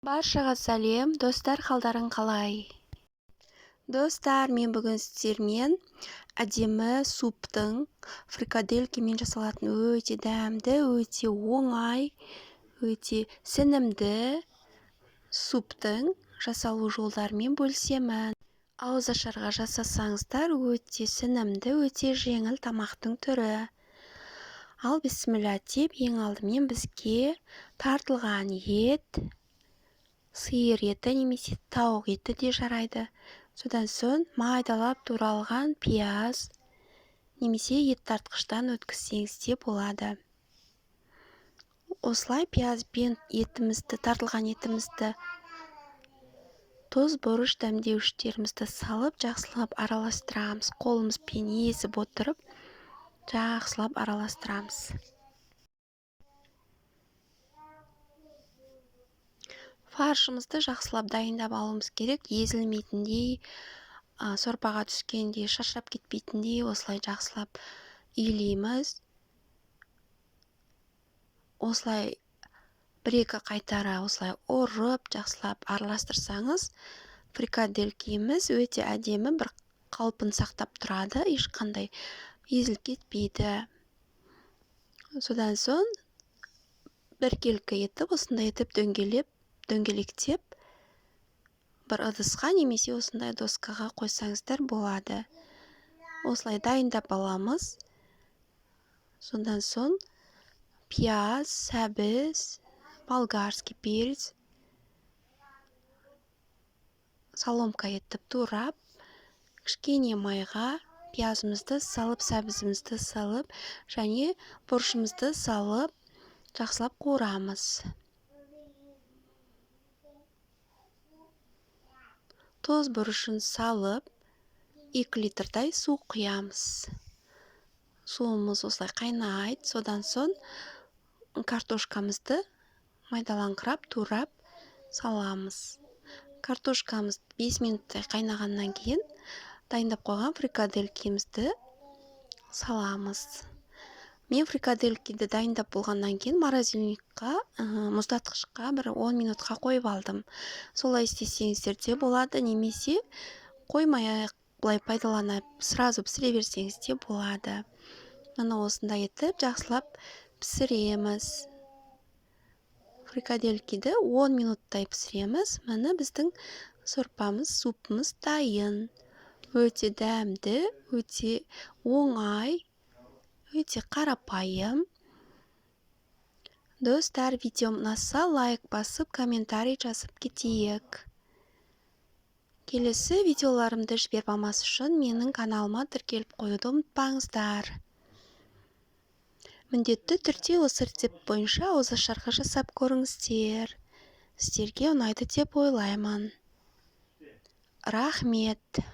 Баршаға сәлем, достар, қалдарың қалай? Достар, мен бүгін сіздермен әдемі суптың фрикаделькемен жасалатын өте дәмді, өте оңай, өте сіңімді суптың жасалу жолдарымен бөлісемін. Ауызашарға жасасаңыздар, өте сіңімді, өте жеңіл тамақтың түрі. Ал бісміллә деп, ең алдымен бізге тартылған ет, сиыр еті немесе тауық еті де жарайды. Содан соң майдалап туралған пияз немесе ет тартқыштан өткізсеңіз де болады. Осылай пиязбен тартылған етімізді, тұз, бұрыш, дәмдеуіштерімізді салып, жақсылап араластырамыз. Қолымызбен езіп отырып, жақсылап араластырамыз. Фаршымызды жақсылап дайындап алуымыз керек. Езілмейтіндей, сорпаға түскенде шашырап кетпейтіндей, осылай жақсылап илейміз. Осылай бір-екі қайтара осылай ұрып, жақсылап араластырсаңыз, фрикаделькеміз өте әдемі бір қалпын сақтап тұрады, ешқандай езіліп кетпейді. Содан соң бір келкі етіп, осындай етіп дөңгелектеп, бір ыдысқа немесе осындай доскаға қойсаңыздар болады. Осылай дайындап аламыз. Содан соң пияз, сәбіз, болгарский перец, соломка етіп турап, кішкене майға пиязымызды салып, сәбізімізді салып, және бұрышымызды салып, жақсылап қуырамыз. Тұз, бұрышын салып, 2 литрдай су құямыз. Суымыз осылай қайнайды. Содан соң картошкамызды майдалаңқырап, турап саламыз. Картошкамыз 5 минуттай қайнағаннан кейін дайындап қойған фрикаделькемізді саламыз. Мен фрикаделькені дайындап болғаннан кейін морозильникқа, мұздатқышқа бір 10 минутқа қойып алдым. Солай істесеңіздер де болады, немесе қоймай былай пайдаланып, сразу пісіре берсеңіз де болады. Мына осындай етіп, жақсылап пісіреміз. Фрикаделькені 10 минуттай пісіреміз. Міне біздің сорпамыз, супымыз дайын. Өте дәмді, өте оңай, өте қарапайым. Достар, видеом ұнаса, лайк басып, комментарий жазып кетейік. Келесі видеоларымды жіберіп алмас үшін менің каналыма тіркеліп қоюды ұмытпаңыздар. Міндетті түрде осы рецепт бойынша ауызашарға жасап көріңіздер. Сіздерге ұнайды деп ойлаймын. Рахмет.